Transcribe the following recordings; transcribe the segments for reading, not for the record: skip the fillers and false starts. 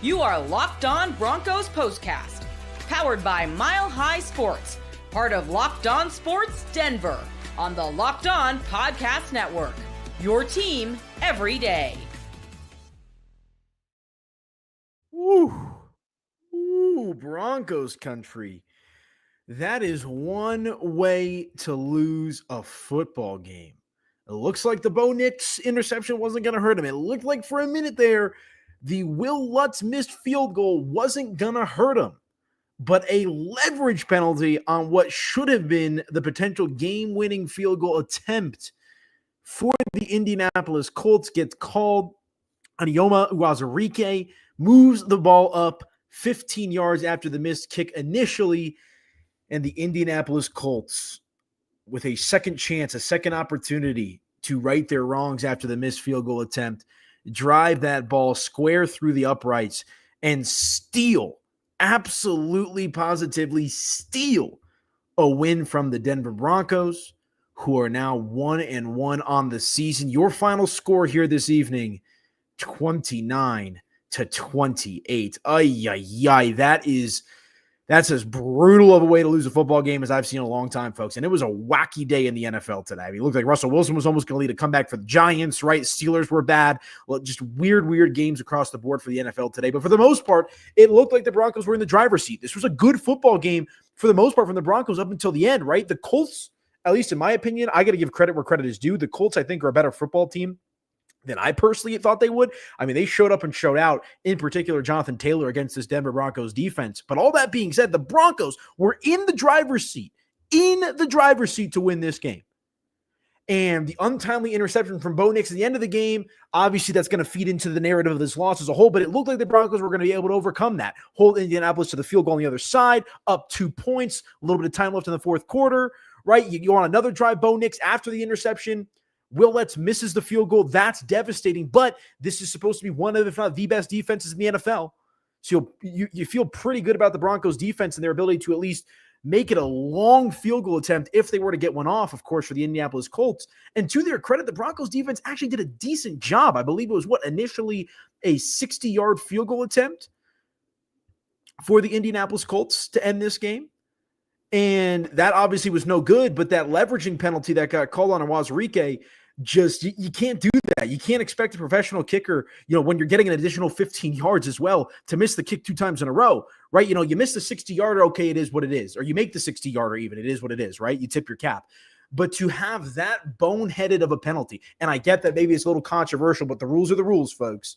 You are Locked On Broncos POSTCAST, powered by Mile High Sports, part of Locked On Sports Denver, on the Locked On Podcast Network. Your team every day. Ooh, Broncos country. That is one way to lose a football game. It looks like the Bo Nix interception wasn't going to hurt him. It looked like for a minute there, the Wil Lutz missed field goal wasn't going to hurt him. But a leverage penalty on what should have been the potential game-winning field goal attempt for the Indianapolis Colts gets called. Aniello Piro moves the ball up 15 yards after the missed kick initially, and the Indianapolis Colts, with a second chance, a second opportunity to right their wrongs after the missed field goal attempt, drive that ball square through the uprights and steal, absolutely positively steal, a win from the Denver Broncos, who are now 1-1 on the season. Your final score here this evening, 29-28. That's as brutal of a way to lose a football game as I've seen in a long time, folks. And it was a wacky day in the NFL today. I mean, it looked like Russell Wilson was almost going to lead a comeback for the Giants, right? Steelers were bad. Well, just weird games across the board for the NFL today. But for the most part, it looked like the Broncos were in the driver's seat. This was a good football game for the most part from the Broncos up until the end, right? The Colts, at least in my opinion, I got to give credit where credit is due. The Colts, I think, are a better football team than I personally thought they would. I mean, they showed up and showed out, in particular, Jonathan Taylor against this Denver Broncos defense. But all that being said, the Broncos were in the driver's seat to win this game. And the untimely interception from Bo Nix at the end of the game, obviously that's going to feed into the narrative of this loss as a whole, but it looked like the Broncos were going to be able to overcome that. Hold Indianapolis to the field goal on the other side, up 2 points, a little bit of time left in the fourth quarter, right? You go on another drive, Bo Nix after the interception. Wil Lutz misses the field goal. That's devastating, but this is supposed to be one of, if not the best defenses in the NFL. So you feel pretty good about the Broncos defense and their ability to at least make it a long field goal attempt if they were to get one off, of course, for the Indianapolis Colts. And to their credit, the Broncos defense actually did a decent job. I believe it was initially a 60-yard field goal attempt for the Indianapolis Colts to end this game. And that obviously was no good, but that leveraging penalty that got called on Aniello just, you can't do that. You can't expect a professional kicker, when you're getting an additional 15 yards as well, to miss the kick 2 times in a row, right? You miss the 60-yarder, okay, it is what it is. Or you make the 60-yarder even, it is what it is, right? You tip your cap. But to have that boneheaded of a penalty, and I get that maybe it's a little controversial, but the rules are the rules, folks,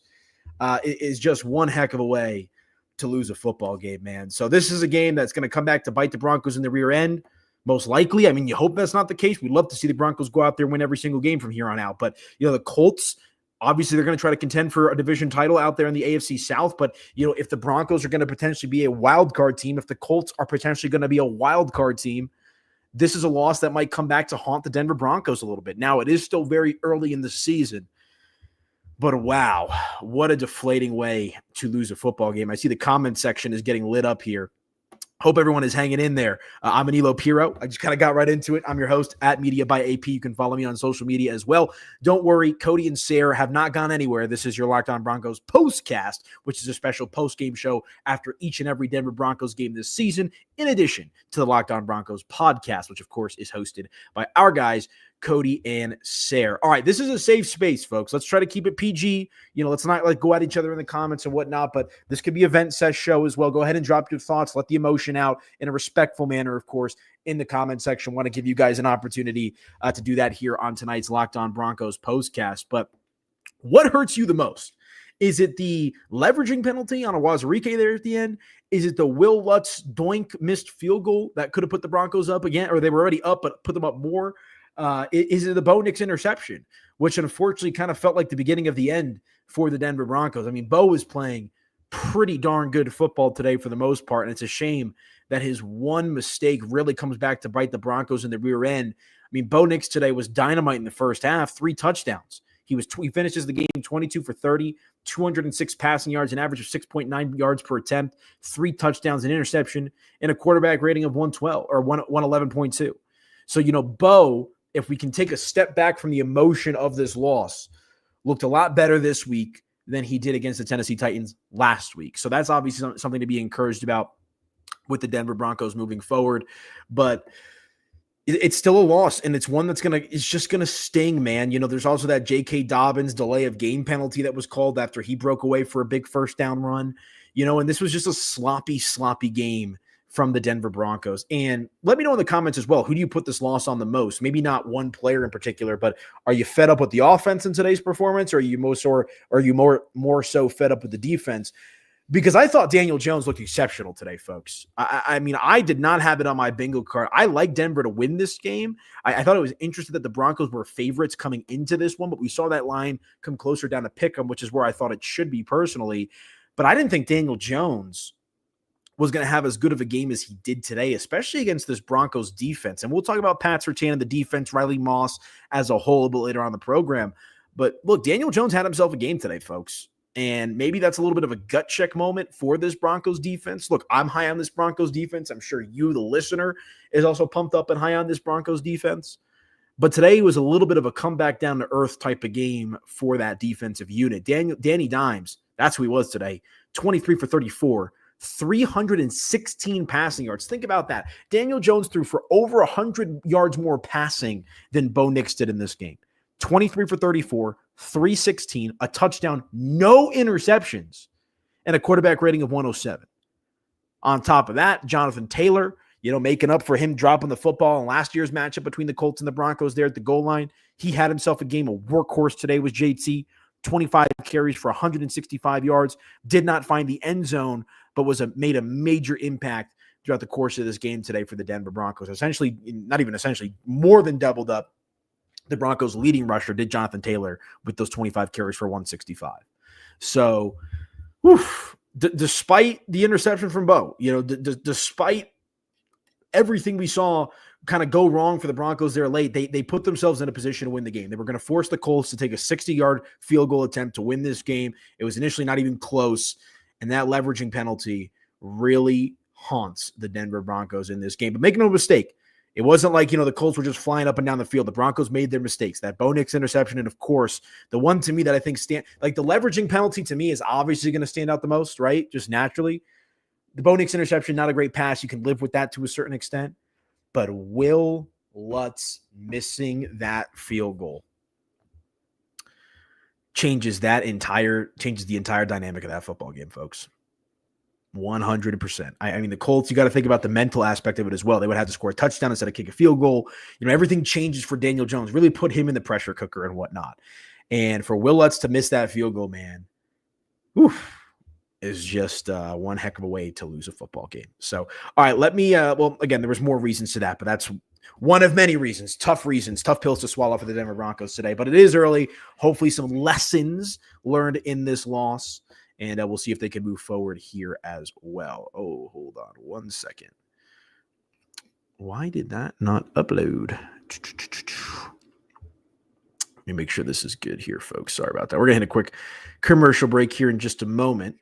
is just one heck of a way to lose a football game, man. So this is a game that's going to come back to bite the Broncos in the rear end, most likely. I mean, you hope that's not the case. We'd love to see the Broncos go out there and win every single game from here on out. But, the Colts, obviously they're going to try to contend for a division title out there in the AFC South. But, if the Broncos are going to potentially be a wild card team, if the Colts are potentially going to be a wild card team, this is a loss that might come back to haunt the Denver Broncos a little bit. Now, it is still very early in the season. But wow, what a deflating way to lose a football game. I see the comment section is getting lit up here. Hope everyone is hanging in there. I'm Aniello Piro. I just kind of got right into it. I'm your host at Media by AP. You can follow me on social media as well. Don't worry, Cody and Sarah have not gone anywhere. This is your Locked On Broncos POSTCAST, which is a special post-game show after each and every Denver Broncos game this season, in addition to the Locked On Broncos podcast, which of course is hosted by our guys, Cody and Sarah. All right, this is a safe space, folks. Let's try to keep it PG. Let's not go at each other in the comments and whatnot, but this could be a vent sesh show as well. Go ahead and drop your thoughts. Let the emotion out in a respectful manner, of course, in the comment section. Want to give you guys an opportunity to do that here on tonight's Locked On Broncos postcast. But what hurts you the most? Is it the leveraging penalty on Aniello there at the end? Is it the Wil Lutz doink missed field goal that could have put the Broncos up again, or they were already up but put them up more? Is it the Bo Nix interception, which unfortunately kind of felt like the beginning of the end for the Denver Broncos? I mean, Bo was playing pretty darn good football today for the most part, and it's a shame that his one mistake really comes back to bite the Broncos in the rear end. I mean, Bo Nix today was dynamite in the first half, 3 touchdowns. He finishes the game 22 for 30, 206 passing yards, an average of 6.9 yards per attempt, 3 touchdowns, an interception, and a quarterback rating of 112 or 111.2. So, Bo, if we can take a step back from the emotion of this loss, looked a lot better this week, than he did against the Tennessee Titans last week. So that's obviously something to be encouraged about with the Denver Broncos moving forward. But it's still a loss, and it's one that's just gonna sting, man. There's also that J.K. Dobbins delay of game penalty that was called after he broke away for a big first down run. And this was just a sloppy game from the Denver Broncos. And let me know in the comments as well, who do you put this loss on the most? Maybe not one player in particular, but are you fed up with the offense in today's performance, or are you more so fed up with the defense? Because I thought Daniel Jones looked exceptional today, folks. I mean, I did not have it on my bingo card. I like Denver to win this game. I thought it was interesting that the Broncos were favorites coming into this one, but we saw that line come closer down to pick 'em, which is where I thought it should be personally. But I didn't think Daniel Jones was going to have as good of a game as he did today, especially against this Broncos defense. And we'll talk about Pat Surtain and the defense, Riley Moss as a whole a bit later on in the program. But look, Daniel Jones had himself a game today, folks. And maybe that's a little bit of a gut check moment for this Broncos defense. Look, I'm high on this Broncos defense. I'm sure you, the listener, is also pumped up and high on this Broncos defense. But today was a little bit of a comeback down to earth type of game for that defensive unit. Danny Dimes, that's who he was today. 23 for 34, 316 passing yards. Think about that. Daniel Jones threw for over 100 yards more passing than Bo Nix did in this game. 23 for 34, 316, a touchdown, no interceptions, and a quarterback rating of 107. On top of that, Jonathan Taylor, making up for him dropping the football in last year's matchup between the Colts and the Broncos there at the goal line. He had himself a game. A workhorse today was JT, 25 carries for 165 yards, did not find the end zone, but made a major impact throughout the course of this game today for the Denver Broncos. More than doubled up the Broncos' leading rusher did Jonathan Taylor with those 25 carries for 165. So, despite the interception from Bo, despite everything we saw kind of go wrong for the Broncos there late, they put themselves in a position to win the game. They were going to force the Colts to take a 60-yard field goal attempt to win this game. It was initially not even close, and that leveraging penalty really haunts the Denver Broncos in this game. But make no mistake, it wasn't like, the Colts were just flying up and down the field. The Broncos made their mistakes. That Bo Nix interception, and of course, the one to me that I think the leveraging penalty to me is obviously going to stand out the most, right? Just naturally. The Bo Nix interception, not a great pass. You can live with that to a certain extent. But Wil Lutz missing that field goal changes the entire dynamic of that football game, folks. 100%. I mean, the Colts, you got to think about the mental aspect of it as well. They would have to score a touchdown instead of kick a field goal. Everything changes for Daniel Jones, really put him in the pressure cooker and whatnot. And for Wil Lutz to miss that field goal, man, is just one heck of a way to lose a football game. So, all right, let me, again, there was more reasons to that, but that's one of many reasons, tough pills to swallow for the Denver Broncos today. But it is early. Hopefully some lessons learned in this loss. And we'll see if they can move forward here as well. Oh, hold on 1 second. Why did that not upload? Let me make sure this is good here, folks. Sorry about that. We're going to hit a quick commercial break here in just a moment.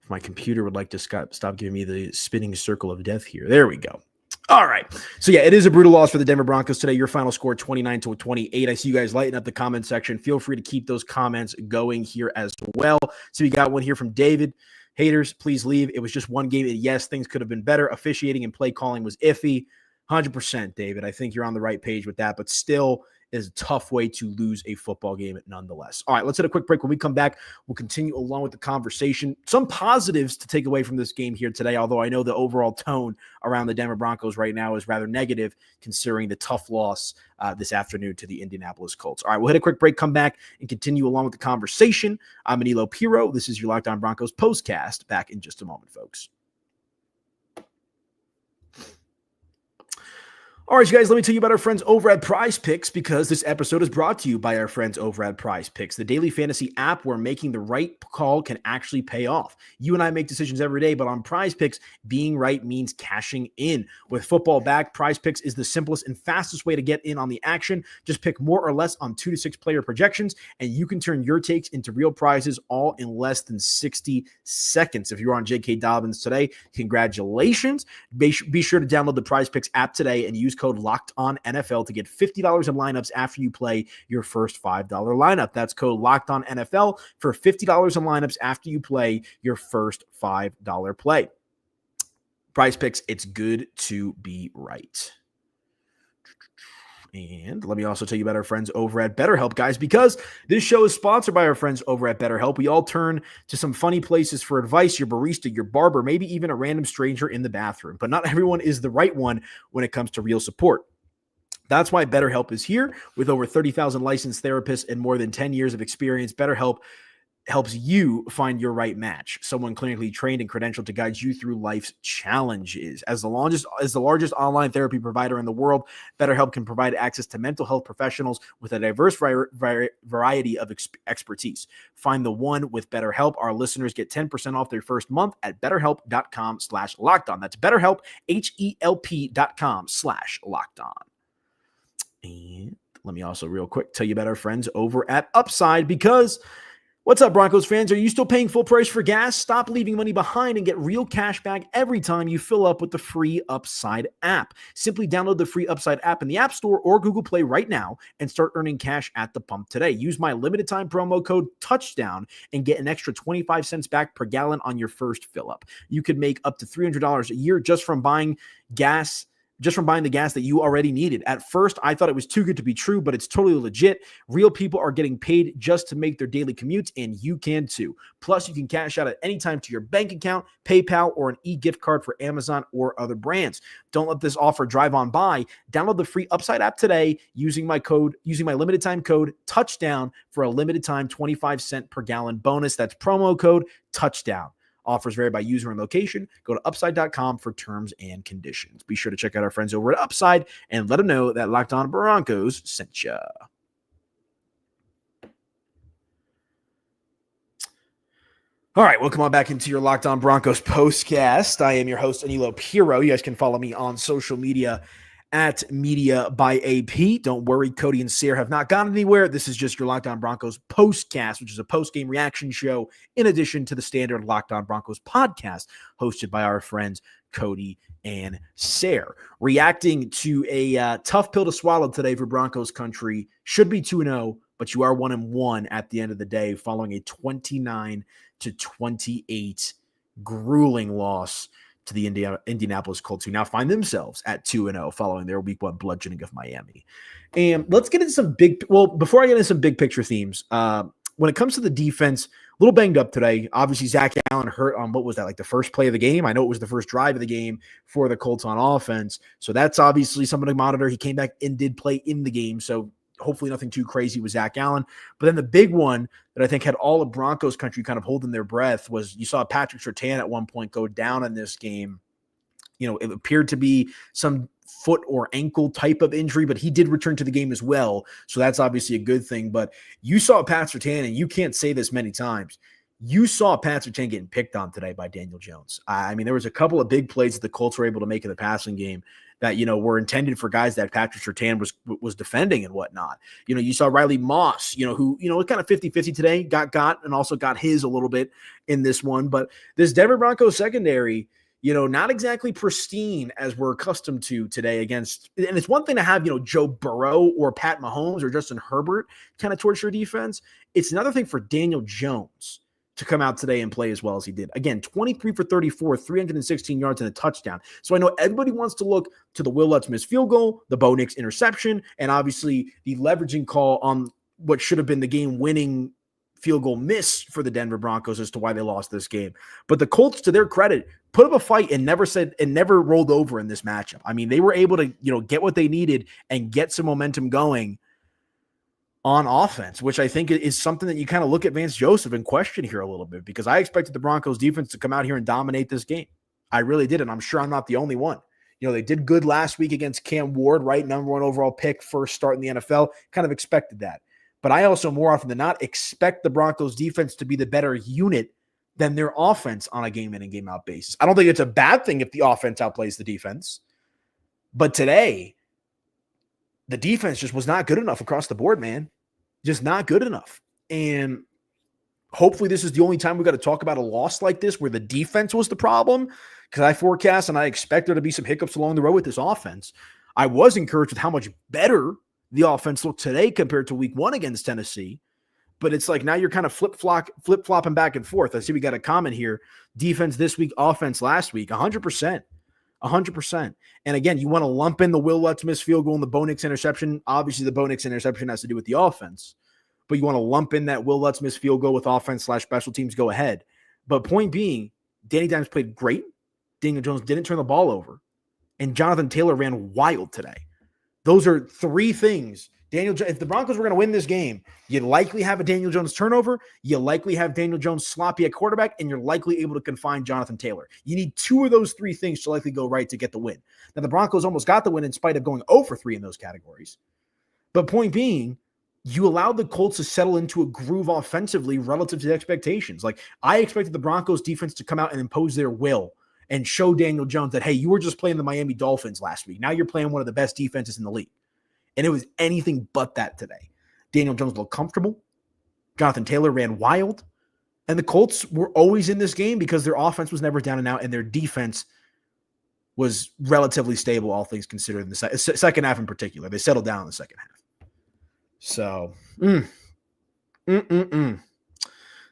If my computer would like to stop giving me the spinning circle of death here. There we go. All right. So, yeah, it is a brutal loss for the Denver Broncos today. Your final score, 29-28. I see you guys lighting up the comment section. Feel free to keep those comments going here as well. So we got one here from David. Haters, please leave. It was just one game. Yes, things could have been better. Officiating and play calling was iffy. 100%, David. I think you're on the right page with that, but still is a tough way to lose a football game nonetheless. All right, let's hit a quick break. When we come back, we'll continue along with the conversation. Some positives to take away from this game here today, although I know the overall tone around the Denver Broncos right now is rather negative considering the tough loss this afternoon to the Indianapolis Colts. All right, we'll hit a quick break, come back, and continue along with the conversation. I'm Aniello Piro. This is your Locked On Broncos postcast. Back in just a moment, folks. All right, you guys, let me tell you about our friends over at PrizePicks, because this episode is brought to you by our friends over at PrizePicks, the daily fantasy app where making the right call can actually pay off. You and I make decisions every day, but on PrizePicks, being right means cashing in. With football back, PrizePicks is the simplest and fastest way to get in on the action. Just pick more or less on 2 to 6 player projections, and you can turn your takes into real prizes all in less than 60 seconds. If you're on J.K. Dobbins today, congratulations. Be sure to download the PrizePicks app today and use code LOCKEDONNFL to get $50 in lineups after you play your first $5 lineup. That's code LOCKEDONNFL for $50 in lineups after you play your first $5 play. PrizePicks, it's good to be right. And let me also tell you about our friends over at BetterHelp, guys, because this show is sponsored by our friends over at BetterHelp. We all turn to some funny places for advice, your barista, your barber, maybe even a random stranger in the bathroom. But not everyone is the right one when it comes to real support. That's why BetterHelp is here. With over 30,000 licensed therapists and more than 10 years of experience, BetterHelp helps you find your right match, someone clinically trained and credentialed to guide you through life's challenges. As the largest online therapy provider in the world, BetterHelp can provide access to mental health professionals with a diverse variety of expertise. Find the one with BetterHelp. Our listeners get 10% off their first month at betterhelp.com/lockedon. That's BetterHelp, HELP.com/lockedon. And let me also real quick tell you about our friends over at Upside, because what's up, Broncos fans? Are you still paying full price for gas? Stop leaving money behind and get real cash back every time you fill up with the free Upside app. Simply download the free Upside app in the App Store or Google Play right now and start earning cash at the pump today. Use my limited time promo code TOUCHDOWN and get an extra 25 cents back per gallon on your first fill up. You could make up to $300 a year just from buying the gas that you already needed. At first, I thought it was too good to be true, but it's totally legit. Real people are getting paid just to make their daily commutes, and you can too. Plus, you can cash out at any time to your bank account, PayPal, or an e-gift card for Amazon or other brands. Don't let this offer drive on by. Download the free Upside app today using my limited time code TOUCHDOWN for a limited time 25-cent per gallon bonus. That's promo code TOUCHDOWN. Offers vary by user and location. Go to upside.com for terms and conditions. Be sure to check out our friends over at Upside and let them know that Locked On Broncos sent you. All right, welcome on back into your Locked On Broncos postcast. I am your host, Aniello Piro. You guys can follow me on social media at Media by AP. Don't worry, Cody and Sarah have not gone anywhere. This is just your Locked On Broncos postcast, which is a post-game reaction show in addition to the standard Locked On Broncos podcast hosted by our friends Cody and Sarah. Reacting to a tough pill to swallow today for Broncos country. Should be 2-0, but you are 1-1 at the end of the day following a 29-28 grueling loss to the Indianapolis Colts, who now find themselves at 2-0 following their week 1 bludgeoning of Miami. And let's get into some before I get into some big picture themes, when it comes to the defense, a little banged up today. Obviously, Zach Allen hurt on, what was that, like the first play of the game? I know it was the first drive of the game for the Colts on offense. So that's obviously something to monitor. He came back and did play in the game. So hopefully nothing too crazy with Zach Allen. But then the big one that I think had all of Broncos country kind of holding their breath was you saw Patrick Surtain at one point go down in this game. You know, it appeared to be some foot or ankle type of injury, but he did return to the game as well. So that's obviously a good thing. But you saw Pat Surtain, and you can't say this many times, you saw Pat Surtain getting picked on today by Daniel Jones. I mean, there was a couple of big plays that the Colts were able to make in the passing game that, you know, were intended for guys that Patrick Surtain was defending and whatnot. You know, you saw Riley Moss, you know, who, you know, was kind of 50-50 today, got and also got his a little bit in this one. But this Denver Broncos secondary, you know, not exactly pristine as we're accustomed to today against, and it's one thing to have, you know, Joe Burrow or Pat Mahomes or Justin Herbert kind of torch your defense. It's another thing for Daniel Jones to come out today and play as well as he did. Again, 23 for 34, 316 yards and a touchdown. So I know everybody wants to look to the Wil Lutz missed field goal, the Bo Nix interception, and obviously the leveraging call on what should have been the game-winning field goal miss for the Denver Broncos as to why they lost this game. But the Colts, to their credit, put up a fight and never rolled over in this matchup. I mean, they were able to, you know, get what they needed and get some momentum going on offense, which I think is something that you kind of look at Vance Joseph and question here a little bit, because I expected the Broncos defense to come out here and dominate this game. I really did, and I'm sure I'm not the only one. You know, they did good last week against Cam Ward, right? Number 1 overall pick, first start in the NFL. Kind of expected that. But I also, more often than not, expect the Broncos defense to be the better unit than their offense on a game-in and game-out basis. I don't think it's a bad thing if the offense outplays the defense. But today, the defense just was not good enough across the board, man. Just not good enough. And hopefully this is the only time we've got to talk about a loss like this where the defense was the problem, because I forecast and I expect there to be some hiccups along the road with this offense. I was encouraged with how much better the offense looked today compared to week 1 against Tennessee. But it's like now you're kind of flip-flopping back and forth. I see we got a comment here. Defense this week, offense last week. 100%. 100%. And again, you want to lump in the Wil Lutz missed field goal and the Bo Nix interception. Obviously, the Bo Nix interception has to do with the offense. But you want to lump in that Wil Lutz missed field goal with offense/special teams, go ahead. But point being, Danny Dimes played great. Daniel Jones didn't turn the ball over. And Jonathan Taylor ran wild today. Those are 3 things. If the Broncos were going to win this game, you'd likely have a Daniel Jones turnover, you likely have Daniel Jones sloppy at quarterback, and you're likely able to confine Jonathan Taylor. You need 2 of those 3 things to likely go right to get the win. Now, the Broncos almost got the win in spite of going 0 for 3 in those categories. But point being, you allowed the Colts to settle into a groove offensively relative to the expectations. Like, I expected the Broncos defense to come out and impose their will and show Daniel Jones that, hey, you were just playing the Miami Dolphins last week. Now you're playing one of the best defenses in the league. And it was anything but that today. Daniel Jones looked comfortable. Jonathan Taylor ran wild. And the Colts were always in this game because their offense was never down and out, and their defense was relatively stable, all things considered, in the second half in particular. They settled down in the second half. So,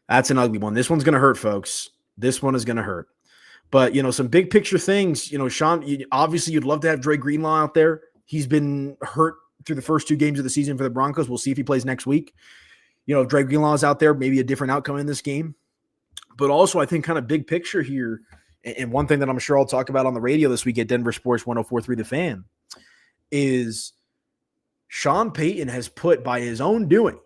that's an ugly one. This one's going to hurt, folks. This one is going to hurt. But, some big picture things. Sean, obviously you'd love to have Dre Greenlaw out there. He's been hurt through the first 2 games of the season for the Broncos. We'll see if he plays next week. If Dre Greenlaw is out there, maybe a different outcome in this game. But also, I think kind of big picture here, and one thing that I'm sure I'll talk about on the radio this week at Denver Sports 104.3 The Fan, is Sean Payton has put, by his own doing,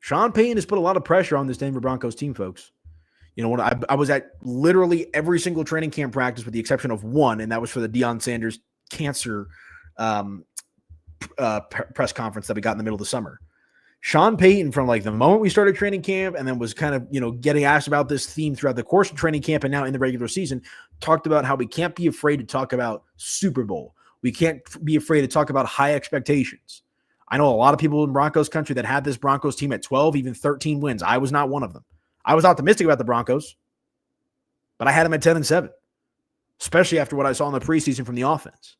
Sean Payton has put a lot of pressure on this Denver Broncos team, folks. When I was at literally every single training camp practice with the exception of one, and that was for the Deion Sanders cancer press conference that we got in the middle of the summer. Sean Payton, from like the moment we started training camp and then was kind of, getting asked about this theme throughout the course of training camp and now in the regular season, talked about how we can't be afraid to talk about Super Bowl. We can't be afraid to talk about high expectations. I know a lot of people in Broncos country that had this Broncos team at 12, even 13 wins. I was not one of them. I was optimistic about the Broncos, but I had them at 10-7, especially after what I saw in the preseason from the offense.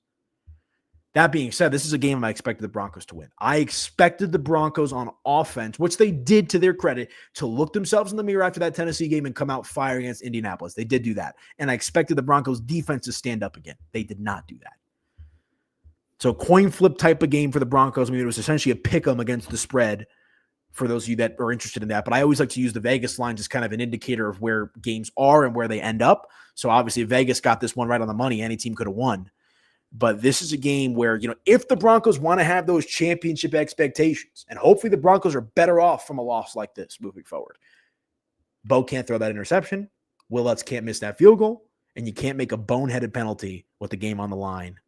That being said, this is a game I expected the Broncos to win. I expected the Broncos on offense, which they did to their credit, to look themselves in the mirror after that Tennessee game and come out firing against Indianapolis. They did do that. And I expected the Broncos defense to stand up again. They did not do that. So coin flip type of game for the Broncos. I mean, it was essentially a pick 'em against the spread for those of you that are interested in that. But I always like to use the Vegas line as kind of an indicator of where games are and where they end up. So obviously Vegas got this one right on the money. Any team could have won. But this is a game where, if the Broncos want to have those championship expectations, and hopefully the Broncos are better off from a loss like this moving forward. Bo can't throw that interception. Wil Lutz can't miss that field goal. And you can't make a boneheaded penalty with the game on the line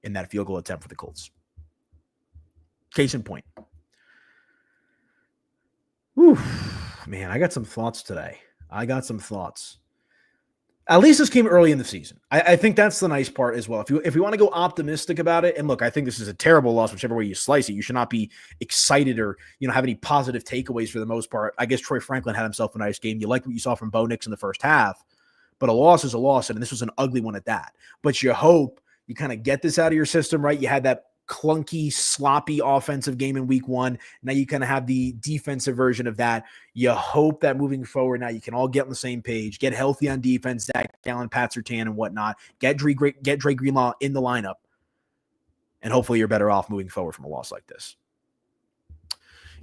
in that field goal attempt for the Colts. Case in point. Whew, man, I got some thoughts today. At least this came early in the season. I think that's the nice part as well. If you want to go optimistic about it, and look, I think this is a terrible loss, whichever way you slice it. You should not be excited or have any positive takeaways for the most part. I guess Troy Franklin had himself a nice game. You like what you saw from Bo Nix in the first half, but a loss is a loss, and this was an ugly one at that. But you hope you kind of get this out of your system, right? You had that clunky, sloppy offensive game in week 1. Now you kind of have the defensive version of that. You hope that moving forward, now you can all get on the same page, get healthy on defense, Zach Gallen, Pat Surtain, and whatnot. Get Dre Greenlaw in the lineup, and hopefully you're better off moving forward from a loss like this.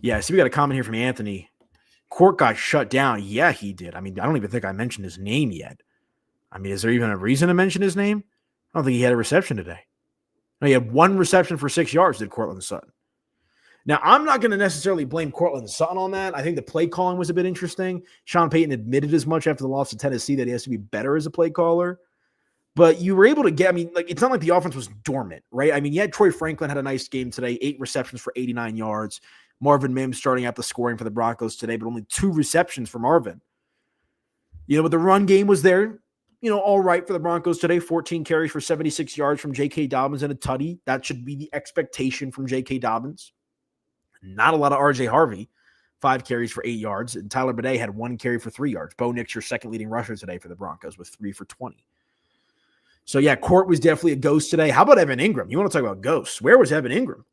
Yeah, see, we got a comment here from Anthony. Court got shut down. Yeah, he did. I mean, I don't even think I mentioned his name yet. I mean, is there even a reason to mention his name? I don't think he had a reception today. No, he had 1 reception for 6 yards, did Courtland Sutton. Now, I'm not going to necessarily blame Courtland Sutton on that. I think the play calling was a bit interesting. Sean Payton admitted as much after the loss to Tennessee that he has to be better as a play caller. But you were able to get, it's not like the offense was dormant, right? I mean, you had Troy Franklin had a nice game today, 8 receptions for 89 yards. Marvin Mims starting out the scoring for the Broncos today, but only 2 receptions for Marvin. But the run game was there. All right for the Broncos today. 14 carries for 76 yards from J.K. Dobbins and a tutty. That should be the expectation from J.K. Dobbins. Not a lot of R.J. Harvey. 5 carries for 8 yards. And Tyler Bidet had 1 carry for 3 yards. Bo Nix, your second leading rusher today for the Broncos with 3 for 20. So, yeah, Court was definitely a ghost today. How about Evan Ingram? You want to talk about ghosts? Where was Evan Ingram?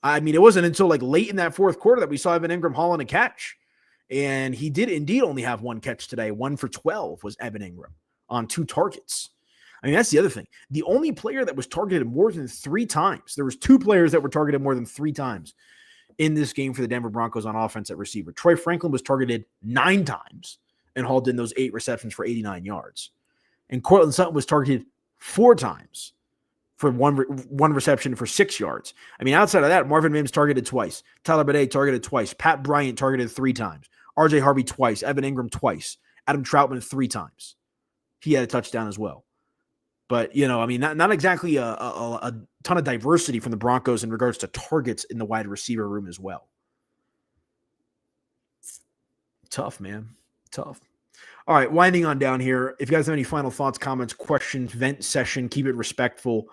I mean, it wasn't until like late in that fourth quarter that we saw Evan Ingram hauling a catch. And he did indeed only have one catch today. 1 for 12 was Evan Ingram on 2 targets. I mean, that's the other thing. The only player that was targeted more than 3 times, there was 2 players that were targeted more than 3 times in this game for the Denver Broncos on offense at receiver. Troy Franklin was targeted 9 times and hauled in those 8 receptions for 89 yards. And Cortland Sutton was targeted 4 times for one reception for 6 yards. I mean, outside of that, Marvin Mims targeted twice. Tyler Badie targeted twice. Pat Bryant targeted 3 times. RJ Harvey twice. Evan Ingram twice. Adam Troutman 3 times. He had a touchdown as well. But, you know, I mean, not exactly a ton of diversity from the Broncos in regards to targets in the wide receiver room as well. Tough, man. Tough. All right, winding on down here. If you guys have any final thoughts, comments, questions, vent session, keep it respectful.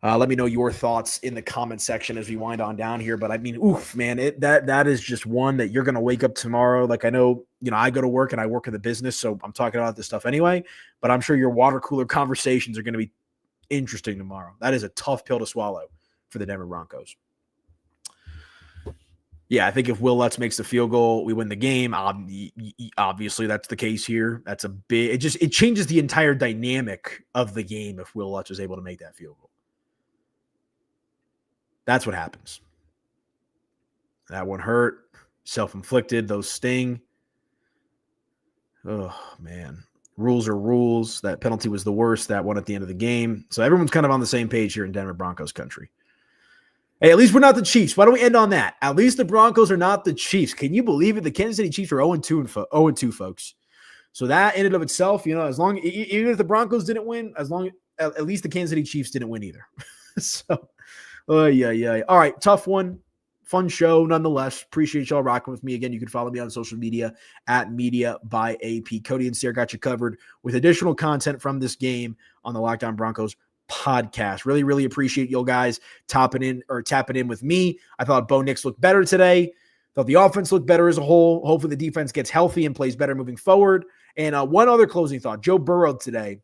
Let me know your thoughts in the comment section as we wind on down here. But I mean, oof, man, that is just one that you're going to wake up tomorrow. Like I know, you know, I go to work and I work in the business, so I'm talking about this stuff anyway. But I'm sure your water cooler conversations are going to be interesting tomorrow. That is a tough pill to swallow for the Denver Broncos. Yeah, I think if Wil Lutz makes the field goal, we win the game. Obviously, that's the case here. That's a big. It changes the entire dynamic of the game if Wil Lutz is able to make that field goal. That's what happens. That one hurt. Self-inflicted. Those sting. Oh, man. Rules are rules. That penalty was the worst. That one at the end of the game. So everyone's kind of on the same page here in Denver Broncos country. Hey, at least we're not the Chiefs. Why don't we end on that? At least the Broncos are not the Chiefs. Can you believe it? The Kansas City Chiefs are 0-2, folks. So that in and of itself, you know, even if the Broncos didn't win, at least the Kansas City Chiefs didn't win either. So, yeah. All right, tough one. Fun show nonetheless. Appreciate y'all rocking with me. Again, you can follow me on social media at Media by AP. Cody and Sarah got you covered with additional content from this game on the Locked On Broncos podcast. Really, really appreciate you guys tapping in with me. I thought Bo Nix looked better today. Thought the offense looked better as a whole. Hopefully the defense gets healthy and plays better moving forward. And one other closing thought. Joe Burrow today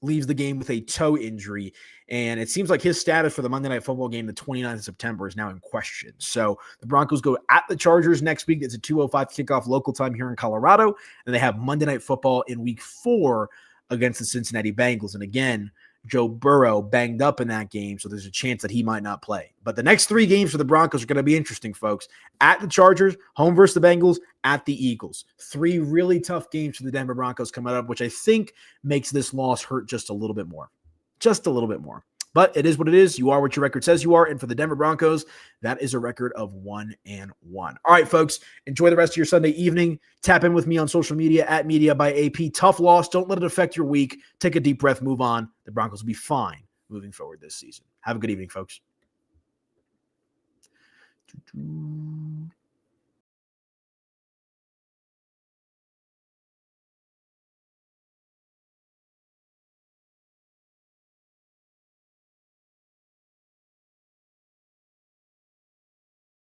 leaves the game with a toe injury. And it seems like his status for the Monday Night Football game, the 29th of September, is now in question. So the Broncos go at the Chargers next week. It's a 2:05 kickoff local time here in Colorado. And they have Monday Night Football in week 4 against the Cincinnati Bengals. And again, Joe Burrow banged up in that game, so there's a chance that he might not play. But the next 3 games for the Broncos are going to be interesting, folks. At the Chargers, home versus the Bengals, at the Eagles. 3 really tough games for the Denver Broncos coming up, which I think makes this loss hurt just a little bit more. Just a little bit more. But it is what it is. You are what your record says you are. And for the Denver Broncos, that is a record of 1-1. All right, folks, enjoy the rest of your Sunday evening. Tap in with me on social media at Media by AP. Tough loss. Don't let it affect your week. Take a deep breath. Move on. The Broncos will be fine moving forward this season. Have a good evening, folks.